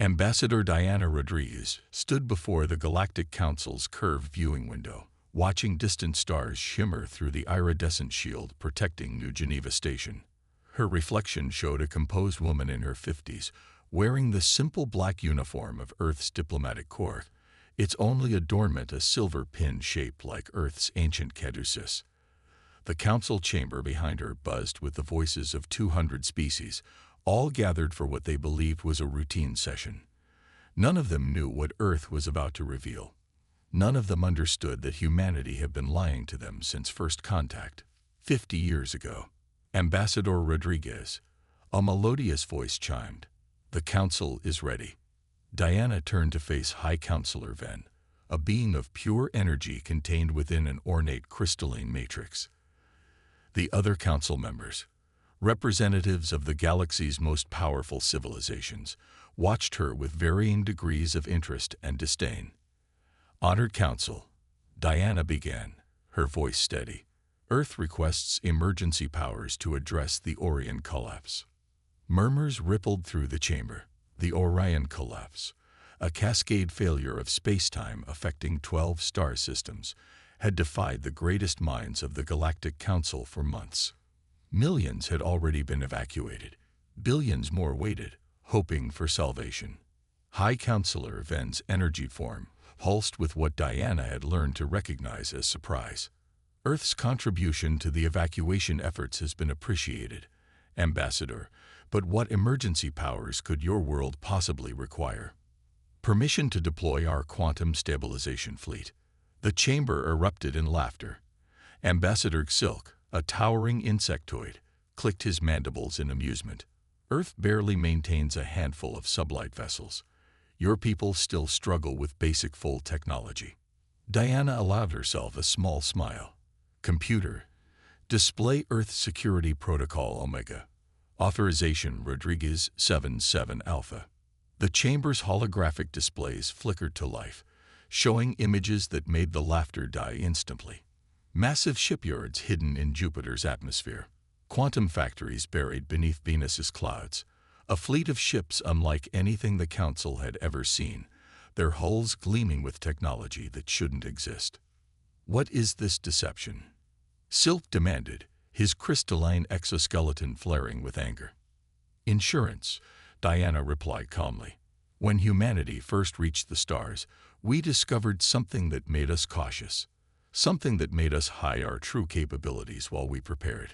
Ambassador Diana Rodriguez stood before the Galactic Council's curved viewing window, watching distant stars shimmer through the iridescent shield protecting New Geneva Station. Her reflection showed a composed woman in her 50s, wearing the simple black uniform of Earth's diplomatic corps, its only adornment a silver pin shaped like Earth's ancient caduceus. The council chamber behind her buzzed with the voices of 200 species, all gathered for what they believed was a routine session. None of them knew what Earth was about to reveal. None of them understood that humanity had been lying to them since first contact, 50 years ago. Ambassador Rodriguez, a melodious voice chimed. The council is ready. Diana turned to face High Counselor Ven, a being of pure energy contained within an ornate crystalline matrix. The other council members, representatives of the galaxy's most powerful civilizations, watched her with varying degrees of interest and disdain. Honored Council, Diana began, her voice steady. Earth requests emergency powers to address the Orion collapse. Murmurs rippled through the chamber. The Orion collapse, a cascade failure of space-time affecting 12 star systems, had defied the greatest minds of the Galactic Council for months. Millions had already been evacuated. Billions more waited, hoping for salvation. High Counselor Ven's energy form pulsed with what Diana had learned to recognize as surprise. Earth's contribution to the evacuation efforts has been appreciated, Ambassador, but what emergency powers could your world possibly require? Permission to deploy our quantum stabilization fleet. The chamber erupted in laughter. Ambassador Silk, a towering insectoid, clicked his mandibles in amusement. Earth barely maintains a handful of sublight vessels. Your people still struggle with basic full technology. Diana allowed herself a small smile. Computer, display Earth Security Protocol Omega. Authorization Rodriguez 77 Alpha. The chamber's holographic displays flickered to life, showing images that made the laughter die instantly. Massive shipyards hidden in Jupiter's atmosphere. Quantum factories buried beneath Venus's clouds. A fleet of ships unlike anything the Council had ever seen, their hulls gleaming with technology that shouldn't exist. What is this deception? Silk demanded, his crystalline exoskeleton flaring with anger. Insurance, Diana replied calmly. When humanity first reached the stars, we discovered something that made us cautious. Something that made us hide our true capabilities while we prepared.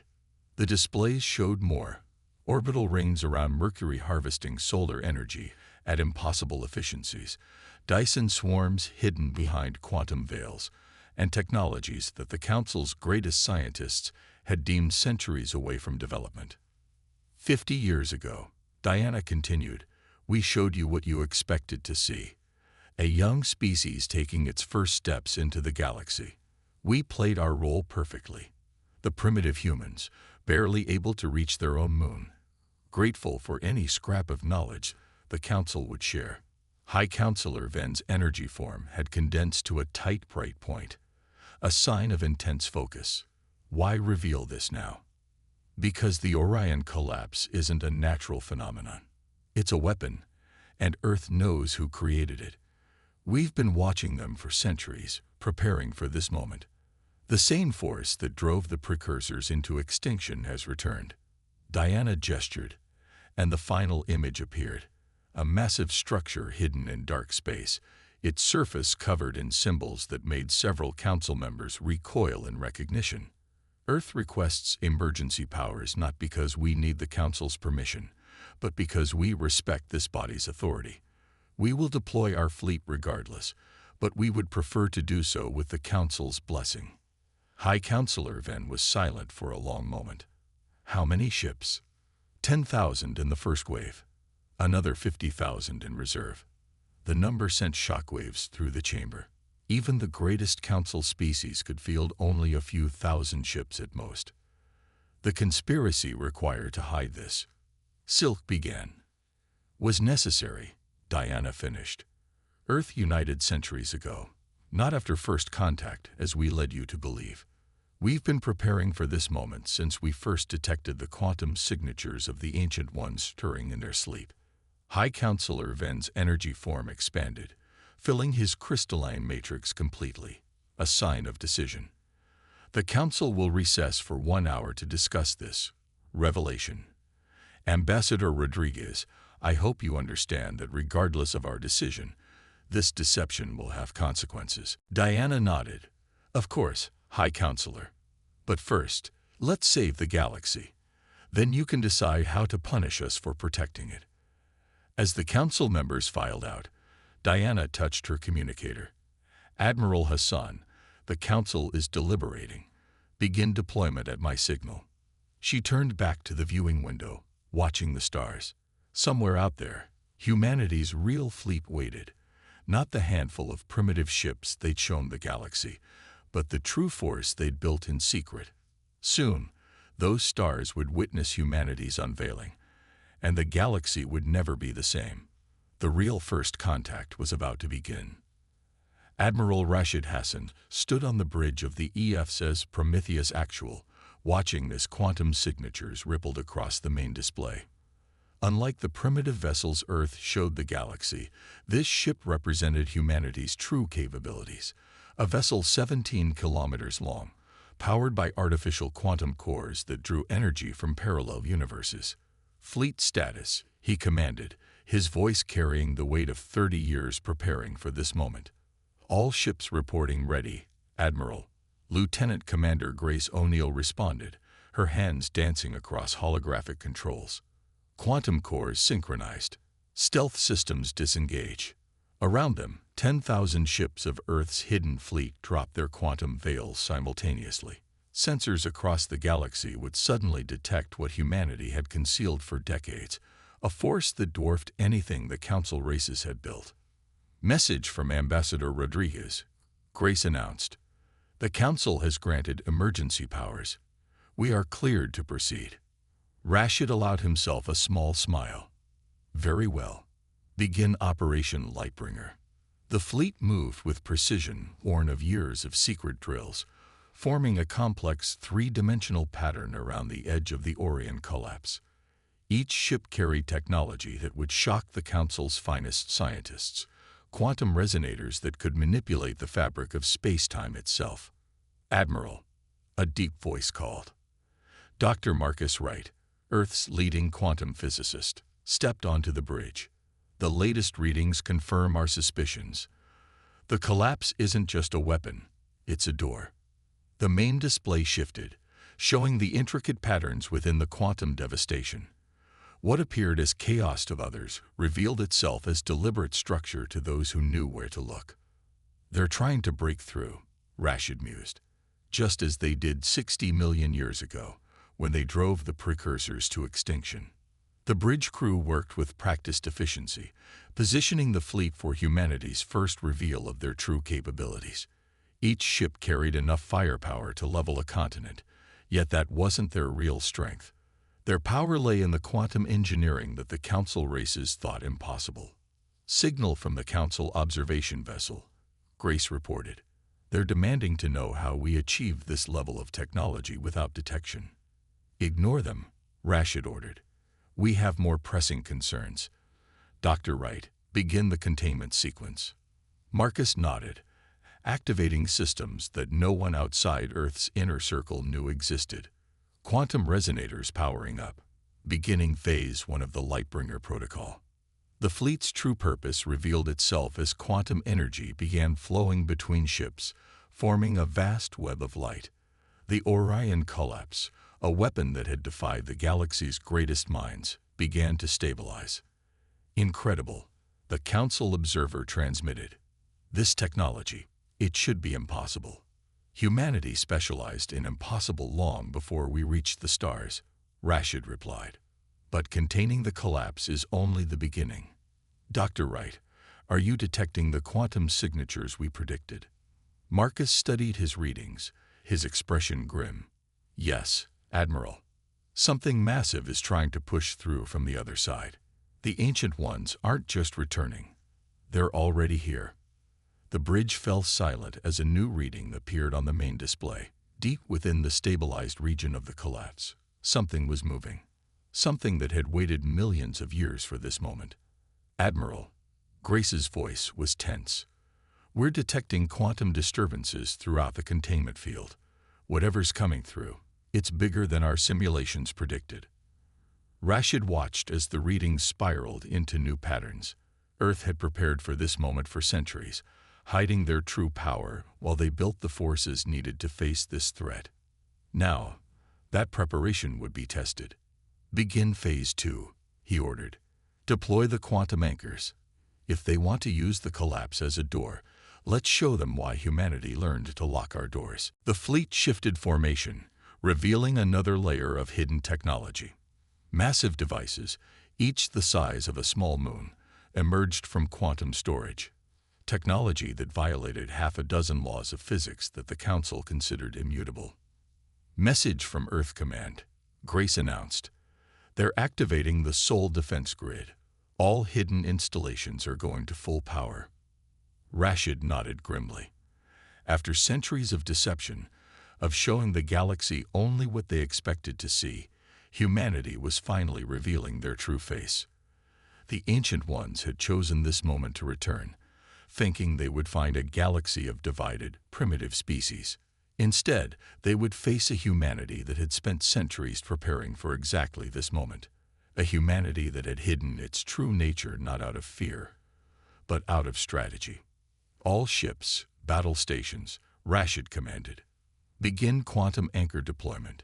The displays showed more. Orbital rings around Mercury harvesting solar energy at impossible efficiencies, Dyson swarms hidden behind quantum veils, and technologies that the Council's greatest scientists had deemed centuries away from development. 50 years ago, Diana continued, we showed you what you expected to see. A young species taking its first steps into the galaxy. We played our role perfectly. The primitive humans, barely able to reach their own moon. Grateful for any scrap of knowledge the Council would share. High Counselor Ven's energy form had condensed to a tight bright point, a sign of intense focus. Why reveal this now? Because the Orion collapse isn't a natural phenomenon. It's a weapon, and Earth knows who created it. We've been watching them for centuries, preparing for this moment. The same force that drove the precursors into extinction has returned. Diana gestured, and the final image appeared. A massive structure hidden in dark space, its surface covered in symbols that made several council members recoil in recognition. Earth requests emergency powers not because we need the Council's permission, but because we respect this body's authority. We will deploy our fleet regardless, but we would prefer to do so with the Council's blessing. High Counselor Ven was silent for a long moment. How many ships? 10,000 in the first wave. Another 50,000 in reserve. The number sent shockwaves through the chamber. Even the greatest Council species could field only a few thousand ships at most. The conspiracy required to hide this, Silk began, was necessary, Diana finished. Earth united centuries ago, not after first contact, as we led you to believe. We've been preparing for this moment since we first detected the quantum signatures of the Ancient Ones stirring in their sleep. High Counselor Ven's energy form expanded, filling his crystalline matrix completely, a sign of decision. The Council will recess for 1 hour to discuss this revelation. Ambassador Rodriguez, I hope you understand that regardless of our decision, this deception will have consequences. Diana nodded. Of course, High Counselor. But first, let's save the galaxy. Then you can decide how to punish us for protecting it. As the Council members filed out, Diana touched her communicator. Admiral Hassan, the Council is deliberating. Begin deployment at my signal. She turned back to the viewing window, watching the stars. Somewhere out there, humanity's real fleet waited. Not the handful of primitive ships they'd shown the galaxy, but the true force they'd built in secret. Soon, those stars would witness humanity's unveiling, and the galaxy would never be the same. The real first contact was about to begin. Admiral Rashid Hassan stood on the bridge of the EFS's Prometheus Actual, watching as quantum signatures rippled across the main display. Unlike the primitive vessels Earth showed the galaxy, this ship represented humanity's true capabilities. A vessel 17 kilometers long, powered by artificial quantum cores that drew energy from parallel universes. Fleet status, he commanded, his voice carrying the weight of 30 years preparing for this moment. All ships reporting ready, Admiral. Lieutenant Commander Grace O'Neill responded, her hands dancing across holographic controls. Quantum cores synchronized. Stealth systems disengage. Around them, 10,000 ships of Earth's hidden fleet dropped their quantum veils simultaneously. Sensors across the galaxy would suddenly detect what humanity had concealed for decades, a force that dwarfed anything the Council races had built. Message from Ambassador Rodriguez, Grace announced. The Council has granted emergency powers. We are cleared to proceed. Rashid allowed himself a small smile. Very well. Begin Operation Lightbringer. The fleet moved with precision born of years of secret drills, forming a complex three-dimensional pattern around the edge of the Orion collapse. Each ship carried technology that would shock the Council's finest scientists, quantum resonators that could manipulate the fabric of space-time itself. Admiral, a deep voice called. Dr. Marcus Wright, Earth's leading quantum physicist, stepped onto the bridge. The latest readings confirm our suspicions. The collapse isn't just a weapon, it's a door. The main display shifted, showing the intricate patterns within the quantum devastation. What appeared as chaos to others revealed itself as deliberate structure to those who knew where to look. They're trying to break through, Rashid mused, just as they did 60 million years ago, when they drove the precursors to extinction. The bridge crew worked with practiced efficiency, positioning the fleet for humanity's first reveal of their true capabilities. Each ship carried enough firepower to level a continent, yet that wasn't their real strength. Their power lay in the quantum engineering that the Council races thought impossible. Signal from the Council observation vessel, Grace reported. They're demanding to know how we achieved this level of technology without detection. Ignore them, Rashid ordered. We have more pressing concerns. Dr. Wright, begin the containment sequence. Marcus nodded, activating systems that no one outside Earth's inner circle knew existed. Quantum resonators powering up, beginning phase 1 of the Lightbringer protocol. The fleet's true purpose revealed itself as quantum energy began flowing between ships, forming a vast web of light. The Orion collapse, a weapon that had defied the galaxy's greatest minds, began to stabilize. Incredible, the Council observer transmitted. This technology, it should be impossible. Humanity specialized in impossible long before we reached the stars, Rashid replied. But containing the collapse is only the beginning. Dr. Wright, are you detecting the quantum signatures we predicted? Marcus studied his readings, his expression grim. Yes, Admiral. Something massive is trying to push through from the other side. The Ancient Ones aren't just returning. They're already here. The bridge fell silent as a new reading appeared on the main display. Deep within the stabilized region of the collapse, something was moving. Something that had waited millions of years for this moment. Admiral, Grace's voice was tense. We're detecting quantum disturbances throughout the containment field. Whatever's coming through, it's bigger than our simulations predicted. Rashid watched as the readings spiraled into new patterns. Earth had prepared for this moment for centuries, hiding their true power while they built the forces needed to face this threat. Now, that preparation would be tested. Begin Phase 2, he ordered. Deploy the quantum anchors. If they want to use the collapse as a door, let's show them why humanity learned to lock our doors. The fleet shifted formation, revealing another layer of hidden technology. Massive devices, each the size of a small moon, emerged from quantum storage. Technology that violated half a dozen laws of physics that the Council considered immutable. Message from Earth Command, Grace announced. They're activating the Soul Defense Grid. All hidden installations are going to full power. Rashid nodded grimly. After centuries of deception, of showing the galaxy only what they expected to see, humanity was finally revealing their true face. The Ancient Ones had chosen this moment to return, thinking they would find a galaxy of divided, primitive species. Instead, they would face a humanity that had spent centuries preparing for exactly this moment. A humanity that had hidden its true nature not out of fear, but out of strategy. All ships, battle stations, Rashid commanded. Begin quantum anchor deployment.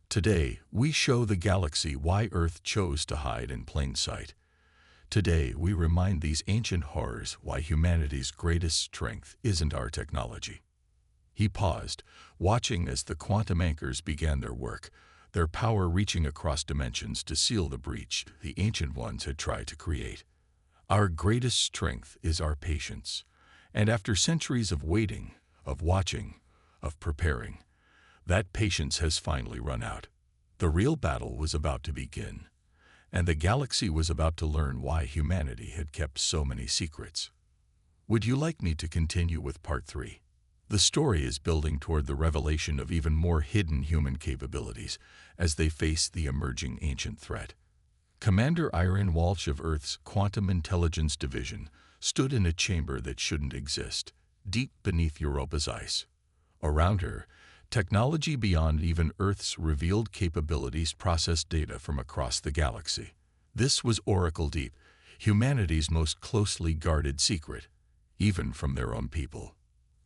Today, we show the galaxy why Earth chose to hide in plain sight. Today, we remind these ancient horrors why humanity's greatest strength isn't our technology. He paused, watching as the quantum anchors began their work, their power reaching across dimensions to seal the breach the Ancient Ones had tried to create. Our greatest strength is our patience, and after centuries of waiting, of watching, of preparing, that patience has finally run out. The real battle was about to begin, and the galaxy was about to learn why humanity had kept so many secrets. Would you like me to continue with Part 3? The story is building toward the revelation of even more hidden human capabilities as they face the emerging ancient threat. Commander Irene Walsh of Earth's Quantum Intelligence Division stood in a chamber that shouldn't exist, deep beneath Europa's ice. Around her, technology beyond even Earth's revealed capabilities processed data from across the galaxy. This was Oracle Deep, humanity's most closely guarded secret, even from their own people.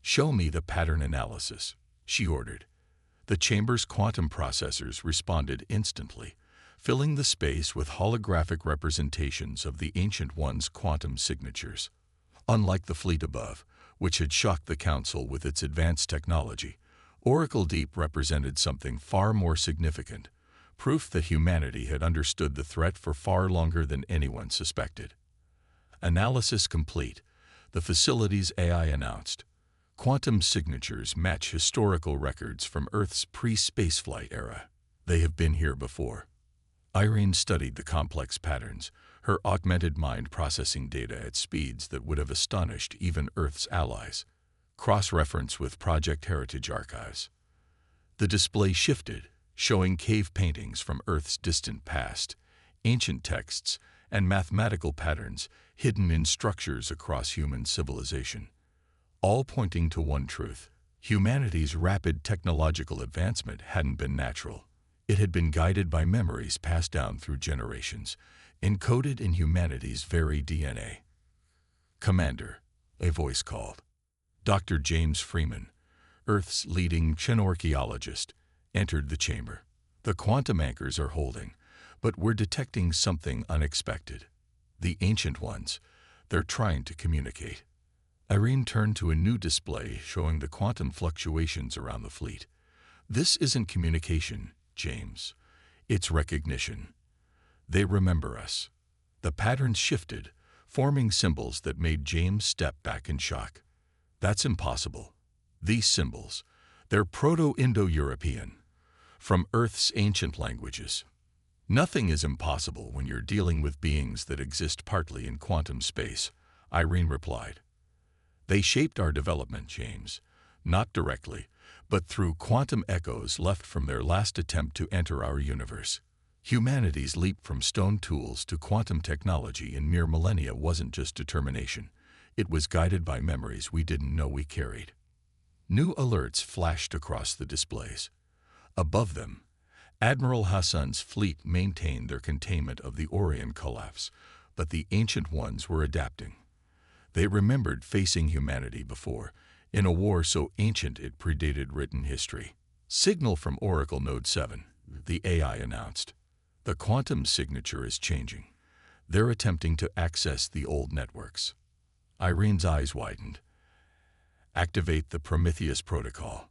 Show me the pattern analysis, she ordered. The chamber's quantum processors responded instantly, filling the space with holographic representations of the Ancient One's quantum signatures. Unlike the fleet above, which had shocked the Council with its advanced technology, Oracle Deep represented something far more significant, proof that humanity had understood the threat for far longer than anyone suspected. Analysis complete, the facility's AI announced. Quantum signatures match historical records from Earth's pre-spaceflight era. They have been here before. Irene studied the complex patterns, her augmented mind processing data at speeds that would have astonished even Earth's allies. Cross-reference with Project Heritage archives. The display shifted, showing cave paintings from Earth's distant past, ancient texts, and mathematical patterns hidden in structures across human civilization. All pointing to one truth: humanity's rapid technological advancement hadn't been natural. It had been guided by memories passed down through generations, encoded in humanity's very DNA. Commander, a voice called. Dr. James Freeman, Earth's leading archaeologist, entered the chamber. The quantum anchors are holding, but we're detecting something unexpected. The Ancient Ones, they're trying to communicate. Irene turned to a new display showing the quantum fluctuations around the fleet. This isn't communication, James. It's recognition. They remember us. The patterns shifted, forming symbols that made James step back in shock. That's impossible. These symbols, they're Proto-Indo-European, from Earth's ancient languages. Nothing is impossible when you're dealing with beings that exist partly in quantum space, Irene replied. They shaped our development, James, not directly, but through quantum echoes left from their last attempt to enter our universe. Humanity's leap from stone tools to quantum technology in mere millennia wasn't just determination. It was guided by memories we didn't know we carried. New alerts flashed across the displays. Above them, Admiral Hassan's fleet maintained their containment of the Orion collapse, but the Ancient Ones were adapting. They remembered facing humanity before, in a war so ancient it predated written history. Signal from Oracle Node 7, the AI announced. The quantum signature is changing. They're attempting to access the old networks. Irene's eyes widened. Activate the Prometheus protocol.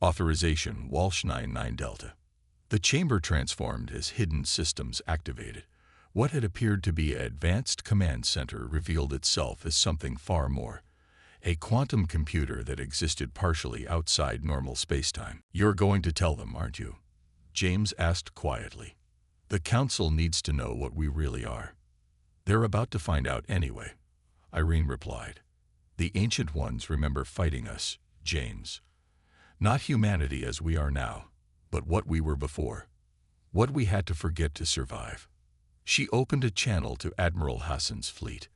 Authorization Walsh 99 Delta. The chamber transformed as hidden systems activated. What had appeared to be an advanced command center revealed itself as something far more. A quantum computer that existed partially outside normal spacetime. You're going to tell them, aren't you? James asked quietly. The Council needs to know what we really are. They're about to find out anyway, Irene replied. The Ancient Ones remember fighting us, James. Not humanity as we are now, but what we were before. What we had to forget to survive. She opened a channel to Admiral Hassan's fleet.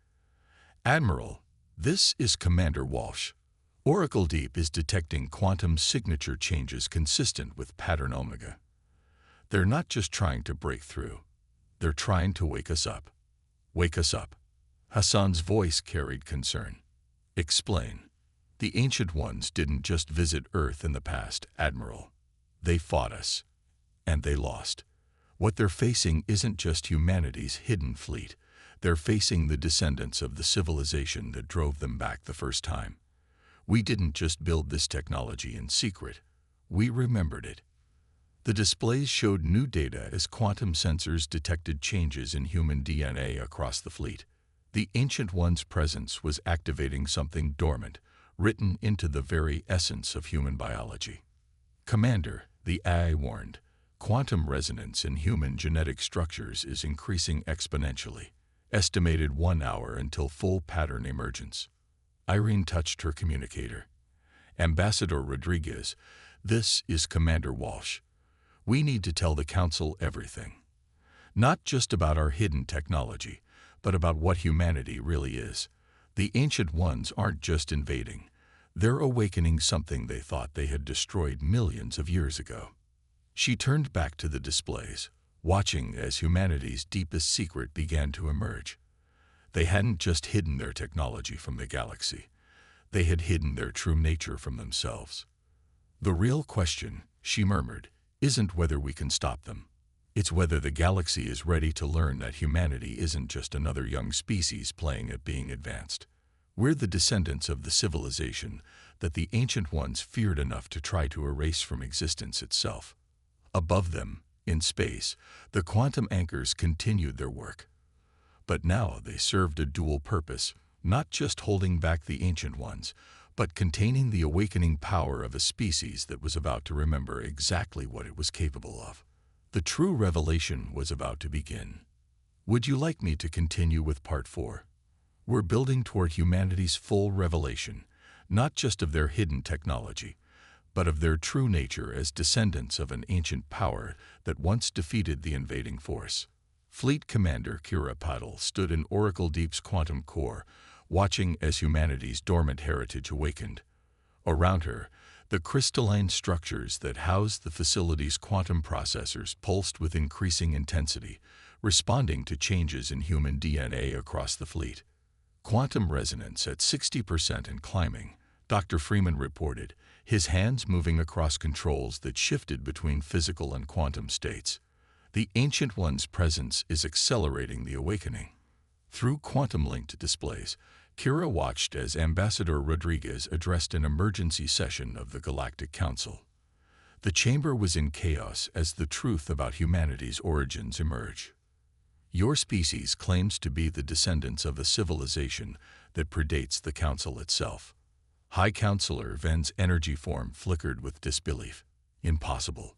Admiral, this is Commander Walsh. Oracle Deep is detecting quantum signature changes consistent with pattern Omega. They're not just trying to break through. They're trying to wake us up. Wake us up. Hassan's voice carried concern. Explain. The Ancient Ones didn't just visit Earth in the past, Admiral. They fought us. And they lost. What they're facing isn't just humanity's hidden fleet. They're facing the descendants of the civilization that drove them back the first time. We didn't just build this technology in secret. We remembered it. The displays showed new data as quantum sensors detected changes in human DNA across the fleet. The Ancient One's presence was activating something dormant, written into the very essence of human biology. Commander, the AI warned, quantum resonance in human genetic structures is increasing exponentially, estimated 1 hour until full pattern emergence. Irene touched her communicator. Ambassador Rodriguez, this is Commander Walsh. We need to tell the Council everything. Not just about our hidden technology, but about what humanity really is. The Ancient Ones aren't just invading. They're awakening something they thought they had destroyed millions of years ago. She turned back to the displays, watching as humanity's deepest secret began to emerge. They hadn't just hidden their technology from the galaxy. They had hidden their true nature from themselves. The real question, she murmured, isn't whether we can stop them. It's whether the galaxy is ready to learn that humanity isn't just another young species playing at being advanced. We're the descendants of the civilization that the Ancient Ones feared enough to try to erase from existence itself. Above them, in space, the quantum anchors continued their work. But now they served a dual purpose, not just holding back the Ancient Ones, but containing the awakening power of a species that was about to remember exactly what it was capable of. The true revelation was about to begin. Would you like me to continue with Part 4? We're building toward humanity's full revelation, not just of their hidden technology, but of their true nature as descendants of an ancient power that once defeated the invading force. Fleet Commander Kira Paddle stood in Oracle Deep's quantum core, watching as humanity's dormant heritage awakened. Around her, the crystalline structures that housed the facility's quantum processors pulsed with increasing intensity, responding to changes in human DNA across the fleet. Quantum resonance at 60% and climbing, Dr. Freeman reported, his hands moving across controls that shifted between physical and quantum states. The Ancient One's presence is accelerating the awakening. Through quantum-linked displays, Kira watched as Ambassador Rodriguez addressed an emergency session of the Galactic Council. The chamber was in chaos as the truth about humanity's origins emerged. Your species claims to be the descendants of a civilization that predates the Council itself. High Counselor Ven's energy form flickered with disbelief. Impossible.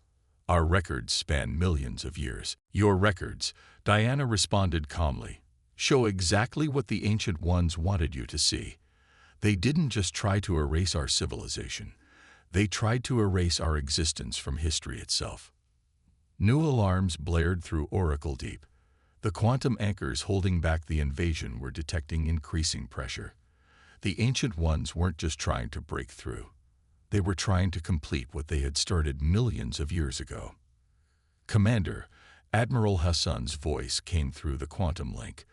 Our records span millions of years. Your records, Diana responded calmly, show exactly what the Ancient Ones wanted you to see. They didn't just try to erase our civilization. They tried to erase our existence from history itself. New alarms blared through Oracle Deep. The quantum anchors holding back the invasion were detecting increasing pressure. The Ancient Ones weren't just trying to break through. They were trying to complete what they had started millions of years ago. "Commander," Admiral Hassan's voice came through the quantum link.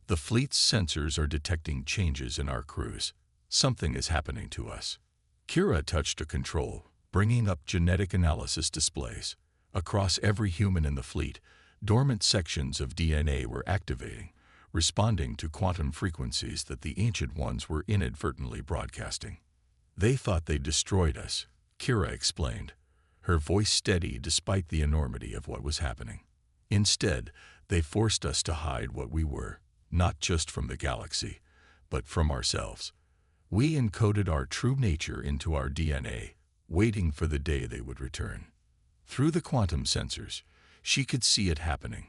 "The fleet's sensors are detecting changes in our crews. Something is happening to us." Kira touched a control, bringing up genetic analysis displays. Across every human in the fleet, dormant sections of DNA were activating, responding to quantum frequencies that the Ancient Ones were inadvertently broadcasting. "They thought they destroyed us," Kira explained, her voice steady despite the enormity of what was happening. "Instead, they forced us to hide what we were, not just from the galaxy, but from ourselves. We encoded our true nature into our DNA, waiting for the day they would return." Through the quantum sensors, she could see it happening.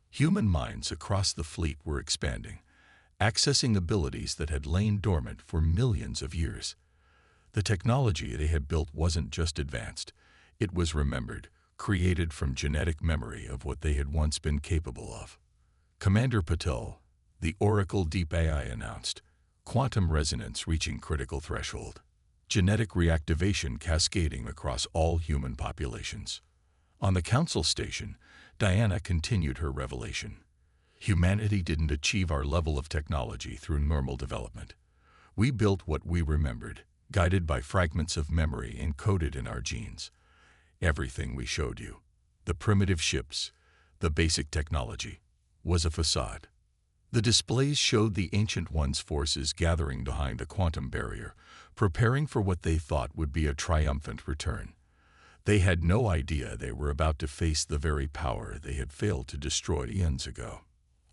Human minds across the fleet were expanding, accessing abilities that had lain dormant for millions of years. The technology they had built wasn't just advanced, it was remembered, created from genetic memory of what they had once been capable of. "Commander Patel," the Oracle Deep AI announced, "quantum resonance reaching critical threshold. Genetic reactivation cascading across all human populations." On the Council station, Diana continued her revelation. "Humanity didn't achieve our level of technology through normal development. We built what we remembered, guided by fragments of memory encoded in our genes. Everything we showed you, the primitive ships, the basic technology, was a facade." The displays showed the Ancient Ones' forces gathering behind the quantum barrier, preparing for what they thought would be a triumphant return. They had no idea they were about to face the very power they had failed to destroy eons ago.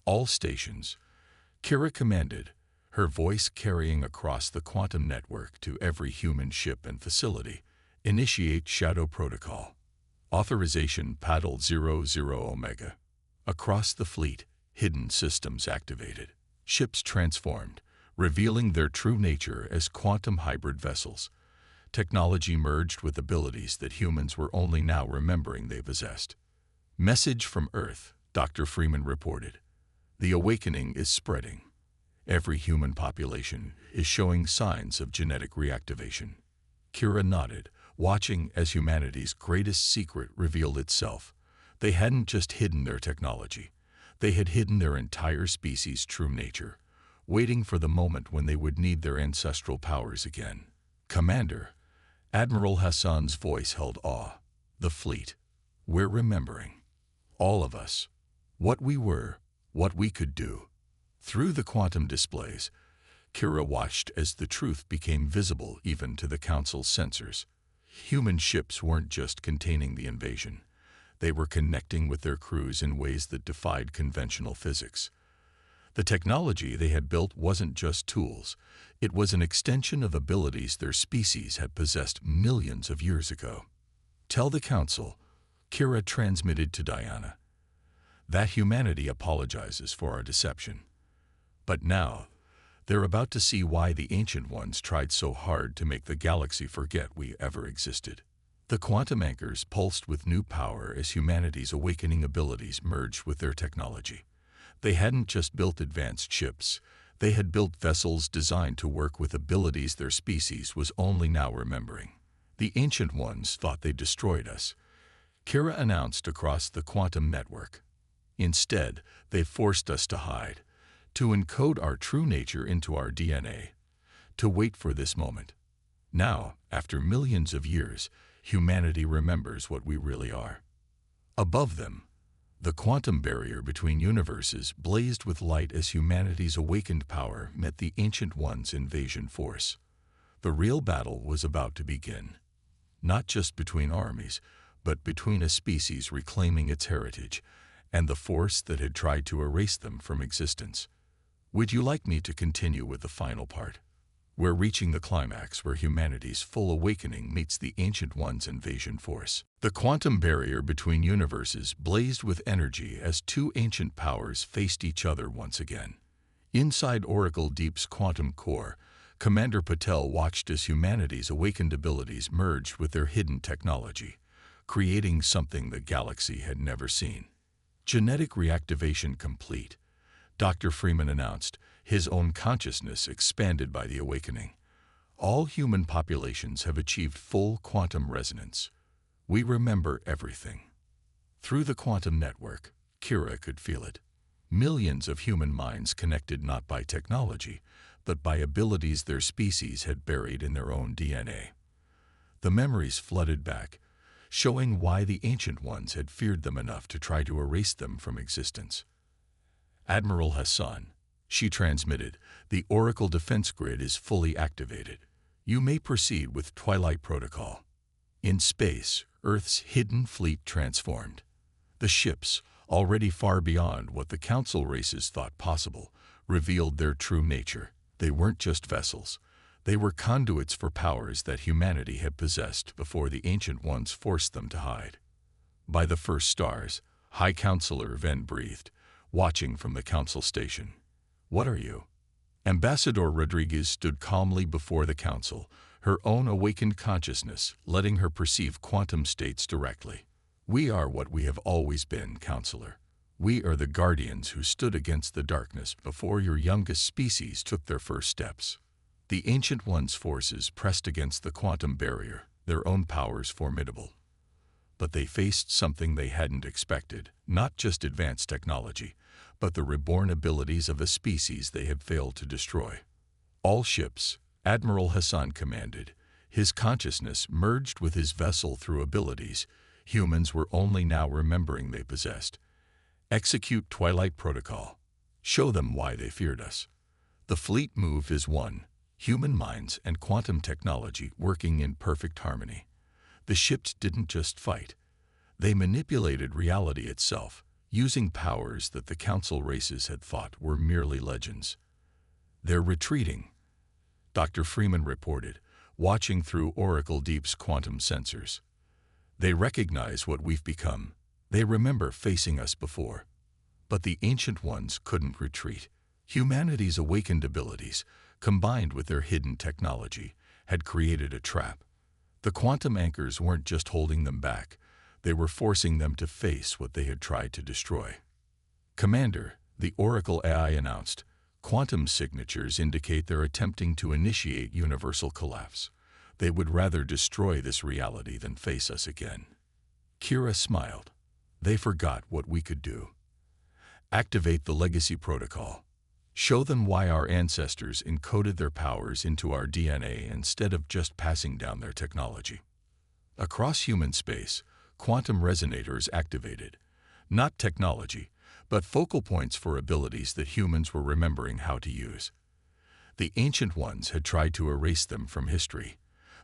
"All stations," Kira commanded, her voice carrying across the quantum network to every human ship and facility, "initiate Shadow Protocol. Authorization Paddle 00 Omega." Across the fleet, hidden systems activated. Ships transformed, revealing their true nature as quantum hybrid vessels. Technology merged with abilities that humans were only now remembering they possessed. "Message from Earth," Dr. Freeman reported. "The awakening is spreading. Every human population is showing signs of genetic reactivation." Kira nodded, watching as humanity's greatest secret revealed itself. They hadn't just hidden their technology. They had hidden their entire species' true nature, waiting for the moment when they would need their ancestral powers again. "Commander," Admiral Hassan's voice held awe. "The fleet. We're remembering. All of us. What we were, what we could do." Through the quantum displays, Kira watched as the truth became visible even to the Council's sensors. Human ships weren't just containing the invasion. They were connecting with their crews in ways that defied conventional physics. The technology they had built wasn't just tools. It was an extension of abilities their species had possessed millions of years ago. "Tell the Council," Kira transmitted to Diana, "that humanity apologizes for our deception. But now, they're about to see why the Ancient Ones tried so hard to make the galaxy forget we ever existed." The quantum anchors pulsed with new power as humanity's awakening abilities merged with their technology. They hadn't just built advanced ships, they had built vessels designed to work with abilities their species was only now remembering. "The Ancient Ones thought they destroyed us," Kira announced across the quantum network. "Instead, they forced us to hide, to encode our true nature into our DNA, to wait for this moment. Now, after millions of years, humanity remembers what we really are." Above them, the quantum barrier between universes blazed with light as humanity's awakened power met the Ancient Ones' invasion force. The real battle was about to begin. Not just between armies, but between a species reclaiming its heritage and the force that had tried to erase them from existence. Would you like me to continue with the final part? We're reaching the climax where humanity's full awakening meets the Ancient Ones' invasion force. The quantum barrier between universes blazed with energy as two ancient powers faced each other once again. Inside Oracle Deep's quantum core, Commander Patel watched as humanity's awakened abilities merged with their hidden technology, creating something the galaxy had never seen. Genetic reactivation complete, Dr. Freeman announced, his own consciousness expanded by the awakening. All human populations have achieved full quantum resonance. We remember everything. Through the quantum network, Kira could feel it. Millions of human minds connected not by technology, but by abilities their species had buried in their own DNA. The memories flooded back, showing why the Ancient Ones had feared them enough to try to erase them from existence. Admiral Hassan, she transmitted, the Oracle defense grid is fully activated. You may proceed with Twilight Protocol. In space, Earth's hidden fleet transformed. The ships, already far beyond what the Council races thought possible, revealed their true nature. They weren't just vessels. They were conduits for powers that humanity had possessed before the Ancient Ones forced them to hide. By the first stars, High Counselor Ven breathed, watching from the Council station. What are you? Ambassador Rodriguez stood calmly before the Council, her own awakened consciousness letting her perceive quantum states directly. We are what we have always been, Counselor. We are the guardians who stood against the darkness before your youngest species took their first steps. The Ancient Ones' forces pressed against the quantum barrier, their own powers formidable. But they faced something they hadn't expected, not just advanced technology, but the reborn abilities of a species they had failed to destroy. All ships, Admiral Hassan commanded, his consciousness merged with his vessel through abilities humans were only now remembering they possessed. Execute Twilight Protocol. Show them why they feared us. The fleet moved as one, human minds and quantum technology working in perfect harmony. The ships didn't just fight. They manipulated reality itself, using powers that the Council races had thought were merely legends. They're retreating, Dr. Freeman reported, watching through Oracle Deep's quantum sensors. They recognize what we've become. They remember facing us before. But the Ancient Ones couldn't retreat. Humanity's awakened abilities, combined with their hidden technology, had created a trap. The quantum anchors weren't just holding them back. They were forcing them to face what they had tried to destroy. Commander, the Oracle AI announced, quantum signatures indicate they're attempting to initiate universal collapse. They would rather destroy this reality than face us again. Kira smiled. They forgot what we could do. Activate the Legacy Protocol. Show them why our ancestors encoded their powers into our DNA instead of just passing down their technology. Across human space, quantum resonators activated. Not technology, but focal points for abilities that humans were remembering how to use. The Ancient Ones had tried to erase them from history,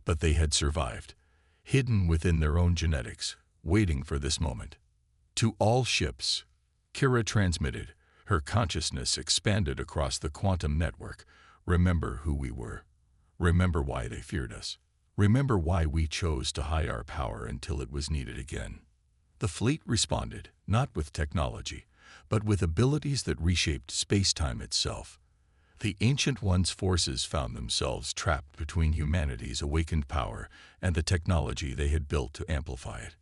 but they had survived, hidden within their own genetics, waiting for this moment. To all ships, Kira transmitted, her consciousness expanded across the quantum network. Remember who we were. Remember why they feared us. Remember why we chose to hide our power until it was needed again. The fleet responded, not with technology, but with abilities that reshaped space-time itself. The Ancient Ones' forces found themselves trapped between humanity's awakened power and the technology they had built to amplify it.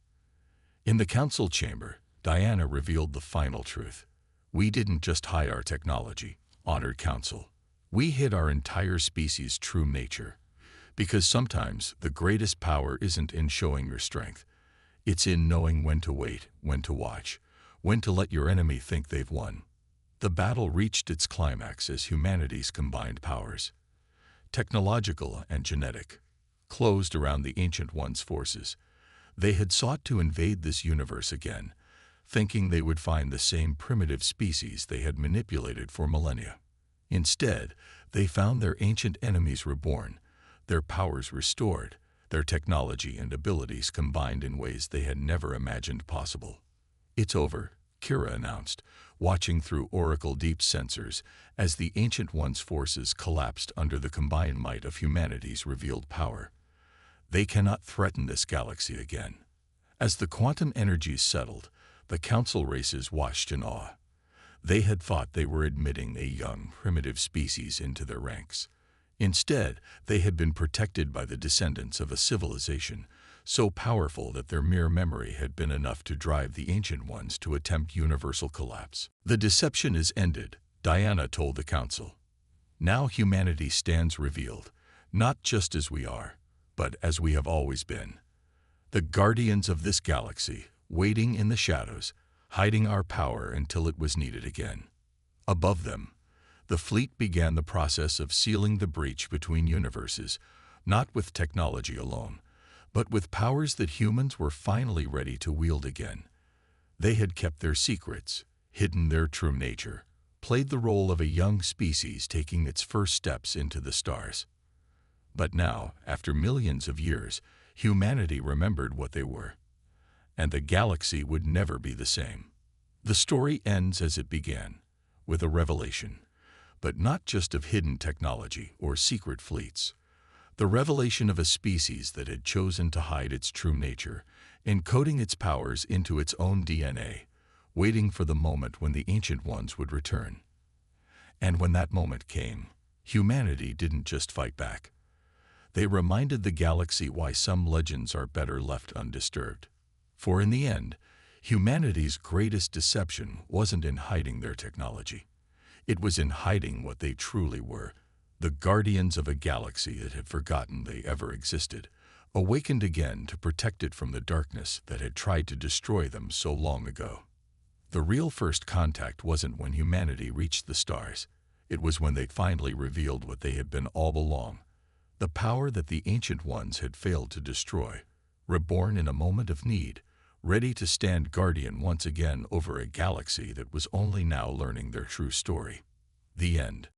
In the Council chamber, Diana revealed the final truth. We didn't just hide our technology, honored Council. We hid our entire species' true nature. Because sometimes the greatest power isn't in showing your strength. It's in knowing when to wait, when to watch, when to let your enemy think they've won. The battle reached its climax as humanity's combined powers, technological and genetic, closed around the Ancient Ones' forces. They had sought to invade this universe again, thinking they would find the same primitive species they had manipulated for millennia. Instead, they found their ancient enemies reborn, their powers restored, their technology and abilities combined in ways they had never imagined possible. It's over, Kira announced, watching through Oracle Deep sensors as the Ancient Ones' forces collapsed under the combined might of humanity's revealed power. They cannot threaten this galaxy again. As the quantum energies settled, the Council races watched in awe. They had thought they were admitting a young, primitive species into their ranks. Instead, they had been protected by the descendants of a civilization so powerful that their mere memory had been enough to drive the Ancient Ones to attempt universal collapse. "The deception is ended," Diana told the Council. "Now humanity stands revealed, not just as we are, but as we have always been. The guardians of this galaxy, waiting in the shadows, hiding our power until it was needed again." Above them, the fleet began the process of sealing the breach between universes, not with technology alone, but with powers that humans were finally ready to wield again. They had kept their secrets, hidden their true nature, played the role of a young species taking its first steps into the stars. But now, after millions of years, humanity remembered what they were, and the galaxy would never be the same. The story ends as it began, with a revelation, but not just of hidden technology or secret fleets. The revelation of a species that had chosen to hide its true nature, encoding its powers into its own DNA, waiting for the moment when the Ancient Ones would return. And when that moment came, humanity didn't just fight back. They reminded the galaxy why some legends are better left undisturbed. For in the end, humanity's greatest deception wasn't in hiding their technology. It was in hiding what they truly were, the guardians of a galaxy that had forgotten they ever existed, awakened again to protect it from the darkness that had tried to destroy them so long ago. The real first contact wasn't when humanity reached the stars. It was when they finally revealed what they had been all along, the power that the Ancient Ones had failed to destroy, reborn in a moment of need, ready to stand guardian once again over a galaxy that was only now learning their true story. The end.